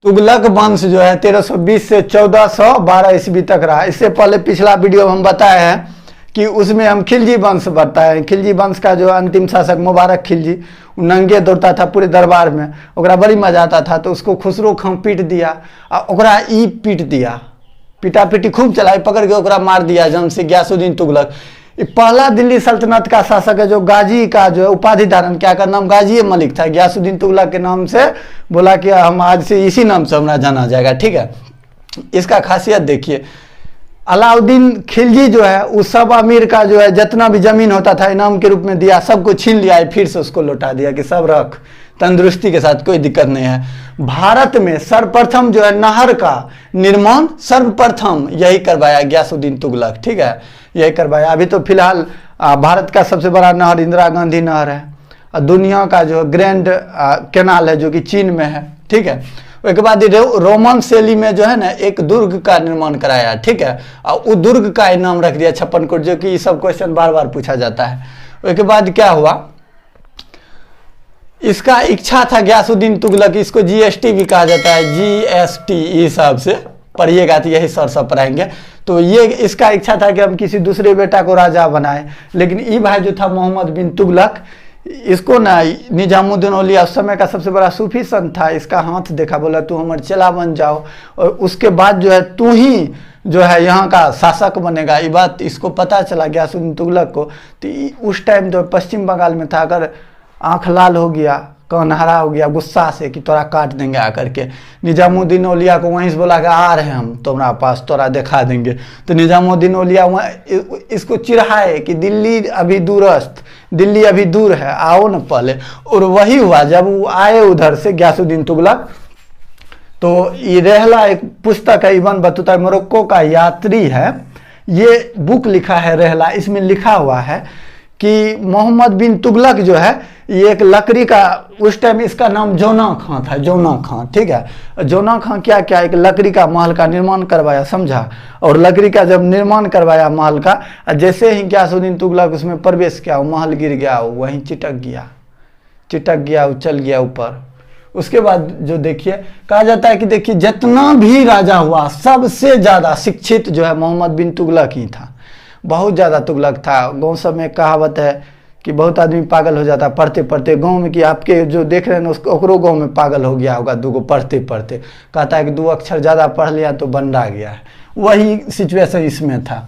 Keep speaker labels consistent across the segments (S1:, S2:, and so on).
S1: तुगलक वंश जो है 1320 से 1412 ईस्वी तक रहा। इससे पहले पिछला वीडियो हम बताए हैं कि उसमें हम खिलजी वंश बताए। खिलजी वंश का जो अंतिम शासक मुबारक खिलजी नंगे दौड़ता था पूरे दरबार में, ओकरा बड़ी मजा आता था, तो उसको खुसरो खां पीट दिया और ओकरा ई पीट दिया, पीटा पीटी खूब चलाई, पकड़ के ओकरा मार दिया जन्म से ग्यासुद्दीन तुगलक। पहला दिल्ली सल्तनत का शासक है जो गाजी का जो है उपाधि धारण किया, का नाम गाजी मलिक था। ग्यासुद्दीन तुगलक के नाम से बोला कि हम आज से इसी नाम से हमारा जाना जाएगा, ठीक है। इसका खासियत देखिए, अलाउद्दीन खिलजी जो है उस सब अमीर का जो है जितना भी जमीन होता था इनाम के रूप में दिया, सबको छीन लिया, फिर से उसको लौटा दिया कि सब रख, तंदुरुस्ती के साथ, कोई दिक्कत नहीं है। भारत में सर्वप्रथम जो है नहर का निर्माण सर्वप्रथम यही करवाया ग्यासुद्दीन तुगलक, ठीक है, यही करवाया। अभी तो फिलहाल भारत का सबसे बड़ा नहर इंदिरा गांधी नहर है, और दुनिया का जो ग्रैंड कैनाल है जो कि चीन में है, ठीक है। उसके बाद रोमन शैली में जो है ना एक दुर्ग का निर्माण कराया, ठीक है, और उस दुर्ग का नाम रख दिया छप्पन, जो कि सब क्वेश्चन बार बार पूछा जाता है। उसके बाद क्या हुआ, इसका इच्छा था ग्यासुद्दीन तुगलक, इसको जीएसटी भी कहा जाता है, जीएसटी हिसाब से पढ़िएगा तो यही सर सब पढ़ाएंगे। तो ये इसका इच्छा था कि हम किसी दूसरे बेटा को राजा बनाए, लेकिन ये भाई जो था मोहम्मद बिन तुगलक, इसको ना निजामुद्दीन औलिया उस समय का सबसे बड़ा सूफी संत था, इसका हाथ देखा, बोला तू हमारे चेला बन जाओ और उसके बाद जो है तू ही जो है यहाँ का शासक बनेगा। ये बात इसको पता चला ग्यासुद्दीन तुगलक को, तो उस टाइम जो पश्चिम बंगाल में था, अगर आँख लाल हो गया, कान हरा हो गया गुस्सा से कि तोरा काट देंगे आकर के, निजामुद्दीन औलिया को वहीं से बोला कि आ रहे हैं हम तुम्हारा पास, तोरा दिखा देंगे। तो निजामुद्दीन औलिया इसको चिढ़ाए कि दिल्ली अभी दूरस्थ, दिल्ली अभी दूर है, आओ न पहले। और वही हुआ, जब वो आए उधर से ग्यासुद्दीन तुगलक, तो ये रहला एक पुस्तक है, इब्न बतूता मोरक्को का यात्री है, ये बुक लिखा है रहला। इसमें लिखा हुआ है कि मोहम्मद बिन तुगलक जो है ये एक लकड़ी का, उस टाइम इसका नाम जोना खां था, जोना खां, ठीक है। जोना खां क्या क्या एक लकड़ी का महल का निर्माण करवाया, समझा। और लकड़ी का जब निर्माण करवाया महल का, जैसे ही ग्यासुद्दीन तुगलक उसमें प्रवेश किया, वो महल गिर गया, वहीं चिटक गया, वो चल गया ऊपर। उसके बाद जो देखिए, कहा जाता है कि देखिए जितना भी राजा हुआ सबसे ज्यादा शिक्षित जो है मोहम्मद बिन तुगलक ही था, बहुत ज़्यादा तुगलक था। गाँव सब में कहावत है कि बहुत आदमी पागल हो जाता पढ़ते पढ़ते, गांव में कि आपके जो देख रहे हैं उसको ओकरो गाँव में पागल हो गया होगा दूगो पढ़ते पढ़ते, कहता है कि 2 अक्षर ज़्यादा पढ़ लिया तो बंडा गया है। वही सिचुएशन इसमें था।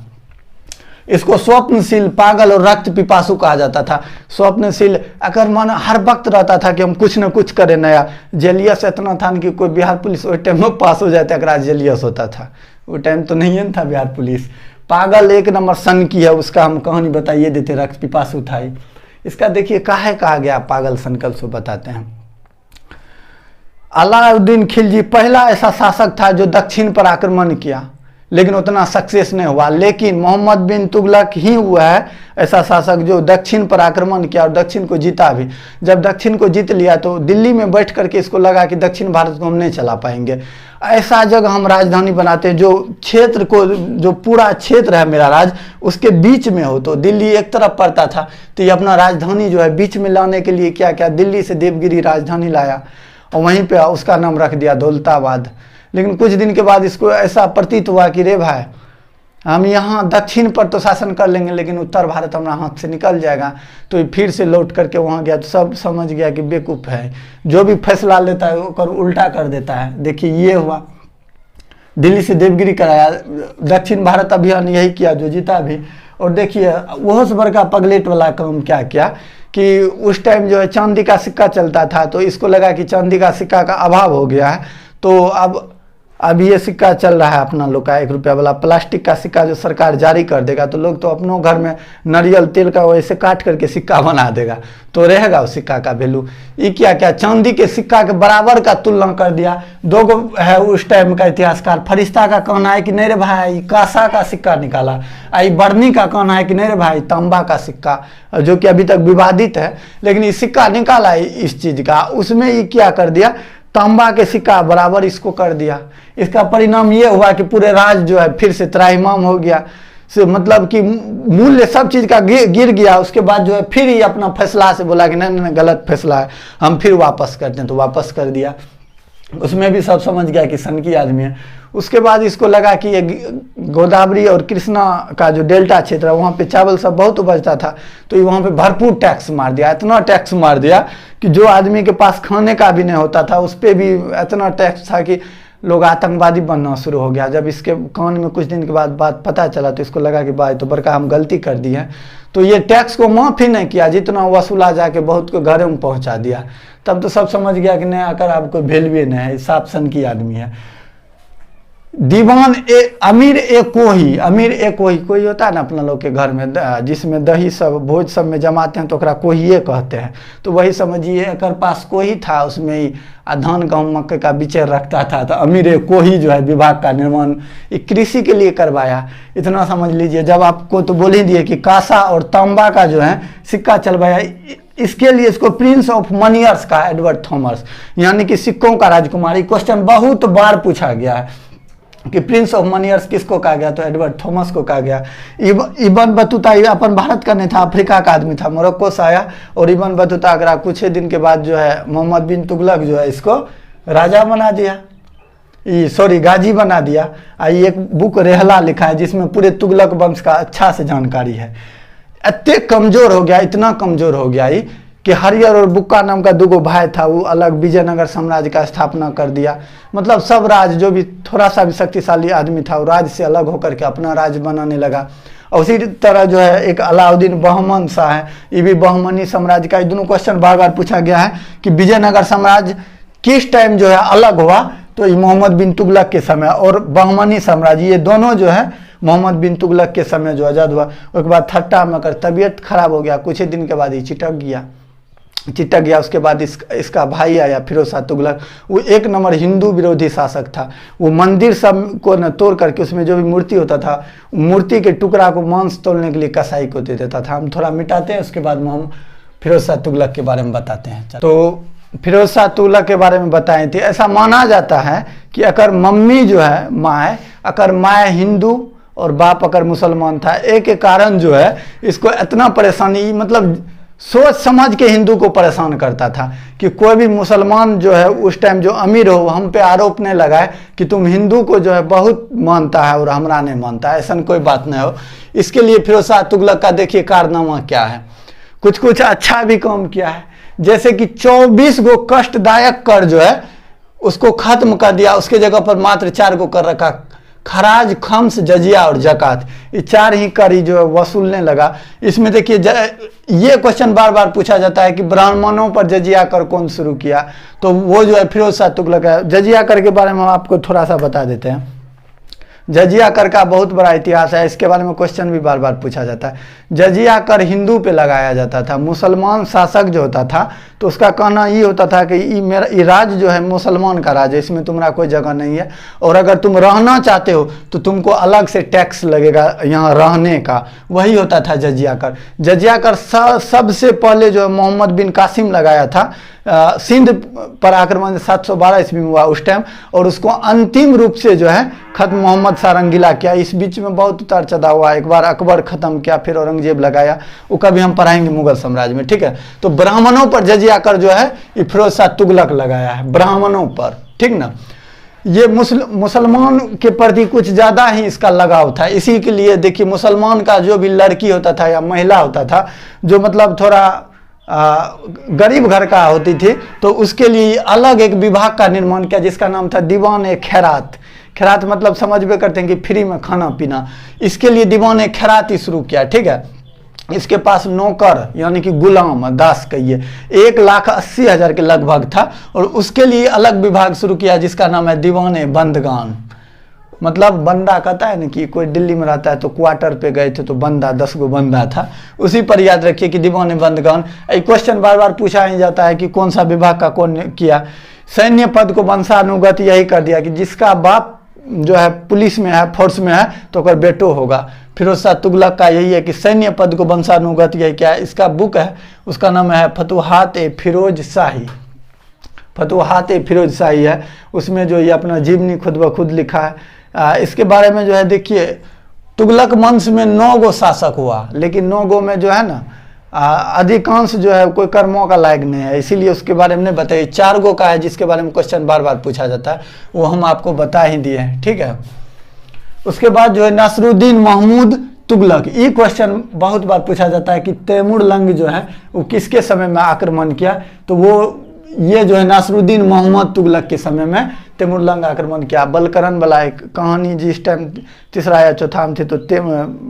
S1: इसको स्वप्नशील, पागल और रक्त पिपासु कहा जाता था। स्वप्नशील अगर मन हर वक्त रहता था कि हम कुछ न कुछ करें नया। जेलियस इतना था कि कोई बिहार पुलिस उस टाइम में पास हो जाता है, जेलियस होता था, वो टाइम तो नहीं था बिहार पुलिस। पागल एक नंबर सन की है, उसका हम कहानी बताइए देते, रक्त पिपासु था। इसका देखिए काहे कहा गया पागल सन, कल सो बताते हैं। अलाउद्दीन खिलजी पहला ऐसा शासक था जो दक्षिण पर आक्रमण किया, लेकिन उतना सक्सेस नहीं हुआ। लेकिन मोहम्मद बिन तुगलक ही हुआ है ऐसा शासक जो दक्षिण पर आक्रमण किया और दक्षिण को जीता भी। जब दक्षिण को जीत लिया तो दिल्ली में बैठ करके इसको लगा कि दक्षिण भारत को हम नहीं चला पाएंगे, ऐसा जगह हम राजधानी बनाते हैं जो क्षेत्र को, जो पूरा क्षेत्र है मेरा राज उसके बीच में हो। तो दिल्ली एक तरफ पड़ता था, तो ये अपना राजधानी जो है बीच में लाने के लिए क्या क्या दिल्ली से देवगिरी राजधानी लाया और वहीं पे उसका नाम रख दिया दौलताबाद। लेकिन कुछ दिन के बाद इसको ऐसा प्रतीत हुआ कि रे भाई हम यहाँ दक्षिण पर तो शासन कर लेंगे लेकिन उत्तर भारत हमारा हाथ से निकल जाएगा। तो फिर से लौट करके वहाँ गया तो सब समझ गया कि बेवकूफ़ है, जो भी फैसला लेता है वो उल्टा कर देता है। देखिए ये हुआ, दिल्ली से देवगिरी कराया, दक्षिण भारत अभियान यही किया जो जीता भी। और देखिए वह से बड़का पगलेट वाला काम क्या किया कि उस टाइम जो है चांदी का सिक्का चलता था, तो इसको लगा कि चांदी का सिक्का का अभाव हो गया है, तो अब ये सिक्का चल रहा है अपना लोग का 1 रुपया वाला प्लास्टिक का सिक्का जो सरकार जारी कर देगा, तो लोग तो अपनों घर में नारियल तेल का वैसे काट करके सिक्का बना देगा, तो रहेगा उस सिक्का का वैल्यू। ये क्या क्या चांदी के सिक्का के बराबर का तुलना कर दिया। 2 है उस टाइम का इतिहासकार, फरिश्ता का कहना है कि नहीं रे भाई कांसा का सिक्का निकाला, आई बर्नी का कहना है कि नहीं रे भाई तांबा का सिक्का, जो कि अभी तक विवादित है, लेकिन ये सिक्का निकाला इस चीज का। उसमें ये क्या कर दिया, तांबा के सिक्का बराबर इसको कर दिया। इसका परिणाम ये हुआ कि पूरे राज्य जो है फिर से त्राहिमाम हो गया, से मतलब कि मूल्य सब चीज का गिर गया। उसके बाद जो है फिर ही अपना फैसला से बोला कि नहीं नहीं गलत फैसला है, हम फिर वापस करते हैं, तो वापस कर दिया। उसमें भी सब समझ गया कि सनकी आदमी है। उसके बाद इसको लगा कि ये गोदावरी और कृष्णा का जो डेल्टा क्षेत्र है वहाँ पे चावल सब बहुत उपजता था, तो ये वहाँ पे भरपूर टैक्स मार दिया, इतना टैक्स मार दिया कि जो आदमी के पास खाने का भी नहीं होता था उस पर भी इतना टैक्स था कि लोग आतंकवादी बनना शुरू हो गया। जब इसके कान में कुछ दिन के बाद बात पता चला तो इसको लगा कि भाई तो बड़का हम गलती कर दी है, तो ये टैक्स को माफ़ ही नहीं किया, जितना वसूला जाके बहुत को घरों में पहुंचा दिया। तब तो सब समझ गया कि नहीं आकर आपको वैल्यू नहीं है, साफ सन की आदमी है। दीवान अमीर ए कोई होता है ना अपना लोग के घर में, जिसमें दही सब भोज सब में जमाते हैं तो ओकरा कोहिए कहते हैं। तो वही समझिए अगर पास कोही था, उसमें ही धान गेहूँ मक्के का बिचर रखता था। तो अमीर ए कोही जो है विभाग का निर्माण कृषि के लिए करवाया। इतना समझ लीजिए। जब आपको तो बोल ही दिए कि कांसा और तांबा का जो है सिक्का चलवाया, इसके लिए इसको प्रिंस ऑफ मनियर्स का एडवर्ड थॉमस, यानी कि सिक्कों का राजकुमारी। क्वेश्चन बहुत बार पूछा गया है कि प्रिंस ऑफ मनियर्स किसको कहा गया, तो एडवर्ड थॉमस को कहा गया। इब्न बतूता अपन भारत का नहीं था, अफ्रीका का आदमी था, मोरक्को से आया। और इब्न बतूता अगर कुछ ही दिन के बाद जो है मोहम्मद बिन तुगलक जो है इसको राजा बना दिया, गाजी बना दिया। एक बुक रेहला लिखा है जिसमें पूरे तुगलक वंश का अच्छा से जानकारी है। इतने कमजोर हो गया, इतना कमजोर हो गया कि हरियर और बुक्का नाम का दो भाई था, वो अलग विजयनगर साम्राज्य का स्थापना कर दिया। मतलब सब राज जो भी थोड़ा सा भी शक्तिशाली आदमी था वो राज से अलग होकर के अपना राज बनाने लगा। और उसी तरह जो है एक अलाउद्दीन बहमन शाह है, ये भी बहमनी साम्राज्य का। दोनों क्वेश्चन बार बार पूछा गया है कि विजयनगर साम्राज्य किस टाइम जो है अलग हुआ, तो ये मोहम्मद बिन तुगलक के समय, और बहमनी साम्राज्य ये दोनों जो है मोहम्मद बिन तुगलक के समय जो आज़ाद हुआ। उसके बाद ठट्टा में कर तबीयत खराब हो गया, कुछ ही दिन के बाद ही चिटक गया। उसके बाद इसका भाई आया फिरोज शाह तुगलक, वो एक नंबर हिंदू विरोधी शासक था। वो मंदिर सब को न तोड़ करके उसमें जो भी मूर्ति होता था, मूर्ति के टुकड़ा को मांस तोड़ने के लिए कसाई को दे देता था। हम थोड़ा मिटाते हैं, उसके बाद हम फिरोज शाह तुगलक के बारे में बताते हैं। तो फिरोज शाह तुगलक के बारे में बताए थे। ऐसा माना जाता है कि अगर मम्मी जो है माए हिंदू और बाप अगर मुसलमान था, एक के कारण जो है इसको इतना परेशानी, मतलब सोच समझ के हिंदू को परेशान करता था कि कोई भी मुसलमान जो है उस टाइम जो अमीर हो हम पे आरोप नहीं लगाए कि तुम हिंदू को जो है बहुत मानता है और हमरा नहीं मानता है, ऐसा कोई बात नहीं हो। इसके लिए फिरोज शाह तुगलक का देखिए कारनामा क्या है। कुछ अच्छा भी काम किया है, जैसे कि 24 गो कष्टदायक कर जो है उसको खत्म कर दिया। उसके जगह पर मात्र 4 गो कर रखा, खराज, खम्स, जजिया और जकात। ये 4 ही कर ही जो है वसूलने लगा। इसमें देखिए ये क्वेश्चन बार बार पूछा जाता है कि ब्राह्मणों पर जजिया कर कौन शुरू किया, तो वो जो है फिरोज शाह तुगलक है। जजिया कर के बारे में हम आपको थोड़ा सा बता देते हैं। जजिया कर का बहुत बड़ा इतिहास है, इसके बारे में क्वेश्चन भी बार बार पूछा जाता है। जजिया कर हिंदू पे लगाया जाता था। मुसलमान शासक जो होता था तो उसका कहना ये होता था कि ये राज्य जो है मुसलमान का राज्य है, इसमें तुम्हारा कोई जगह नहीं है, और अगर तुम रहना चाहते हो तो तुमको अलग से टैक्स लगेगा यहाँ रहने का। वही होता था जजिया कर। जजिया कर सबसे पहले जो है मोहम्मद बिन कासिम लगाया था। सिंध पर आक्रमण 712 ईस्वी में हुआ उस टाइम, और उसको अंतिम रूप से जो है खत्म मोहम्मद शाह रंगीला किया। इस बीच में बहुत उतार चढ़ाव हुआ, एक बार अकबर खत्म किया, फिर औरंगजेब लगाया, वो कभी हम पढ़ाएंगे मुगल साम्राज्य में, ठीक है। तो ब्राह्मणों पर जजिया कर जो है ये फिरोज शाह तुगलक लगाया है, ब्राह्मणों पर, ठीक ना। ये मुसलमान के प्रति कुछ ज़्यादा ही इसका लगाव था। इसी के लिए देखिए मुसलमान का जो भी लड़की होता था या महिला होता था जो मतलब थोड़ा गरीब घर का होती थी, तो उसके लिए अलग एक विभाग का निर्माण किया जिसका नाम था दीवान खैरात। खैरात मतलब समझ भी करते हैं कि फ्री में खाना पीना। इसके लिए दीवान खैरात ही शुरू किया, ठीक है। इसके पास नौकर यानी कि गुलाम दास कहिए 1,80,000 के लगभग था, और उसके लिए अलग विभाग शुरू किया जिसका नाम है दीवान बंदगान। मतलब बंदा कहता है ना कि कोई दिल्ली में रहता है तो क्वार्टर पे गए थे तो बंदा 10 गो बंदा था, उसी पर याद रखिए कि दीवान बंदगान। एक क्वेश्चन बार बार पूछा ही जाता है कि कौन सा विभाग का कौन किया। सैन्य पद को वंशानुगत यही कर दिया कि जिसका बाप जो है पुलिस में है, फोर्स में है, तो अगर बेटो होगा। फिरोज शाह तुगलक का यही है कि सैन्य पद को वंशानुगत यही क्या है। इसका बुक है, उसका नाम है फतुहात-ए-फिरोज शाही। फतुहात-ए-फिरोज शाही है, उसमें जो ये अपना जीवनी खुद ब खुद लिखा है। इसके बारे में जो है देखिए तुगलक वंश में 9 गो शासक हुआ, लेकिन 9 गो में जो है ना अधिकांश जो है कोई कर्मों का लायक नहीं है, इसीलिए उसके बारे में नहीं बताइए। 4 गो का है जिसके बारे में क्वेश्चन बार बार पूछा जाता है, वो हम आपको बता ही दिए हैं, ठीक है। उसके बाद जो है नासरुद्दीन महमूद तुगलक, ये क्वेश्चन बहुत बार पूछा जाता है कि तैमूर लंग जो है वो किसके समय में आक्रमण किया, तो वो ये जो है नासरुद्दीन मोहम्मद तुगलक के समय में तैमूर लंग आक्रमण किया। बलकरण वाला एक कहानी जिस टाइम तीसरा या चौथा में थे तो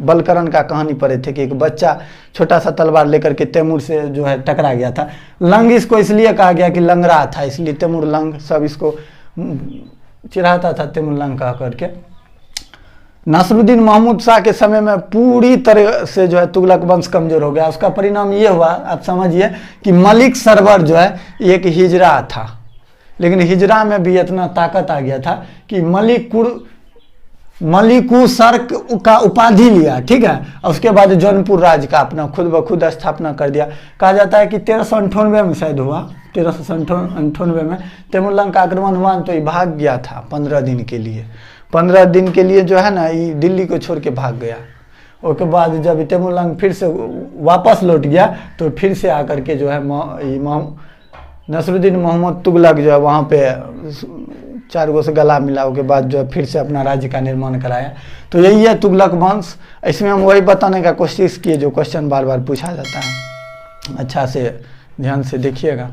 S1: बलकरण का कहानी पढ़े थे कि एक बच्चा छोटा सा तलवार लेकर के तैमूर से जो है टकरा गया था। लंग इसको इसलिए कहा गया कि लंगड़ा था, इसलिए तैमूर लंग सब इसको चिढ़ाता था तैमूर लंग कह करके। नासरुद्दीन महमूद शाह के समय में पूरी तरह से जो है तुगलक वंश कमजोर हो गया। उसका परिणाम ये हुआ, आप समझिए कि मलिक सरवर जो है एक हिजरा था, लेकिन हिजरा में भी इतना ताकत आ गया था कि मलिकुसर का उपाधि लिया, ठीक है। और उसके बाद जौनपुर राज्य का अपना खुद ब खुद स्थापना कर दिया। कहा जाता है कि 1398 में शायद हुआ, 1398 में तैमूर लंग का आक्रमण हुआ तो ये भाग गया था 15 दिन के लिए। 15 दिन के लिए जो है ना ये दिल्ली को छोड़ के भाग गया। उसके बाद जब तैमूर लंग फिर से वापस लौट गया तो फिर से आकर के जो है नासरुद्दीन मोहम्मद तुगलक जो है वहाँ पे 4 गो से गला मिला, उसके बाद जो है फिर से अपना राज्य का निर्माण कराया। तो यही है तुगलक वंश। इसमें हम वही बताने का कोशिश किए जो क्वेश्चन बार बार पूछा जाता है। अच्छा से ध्यान से देखिएगा।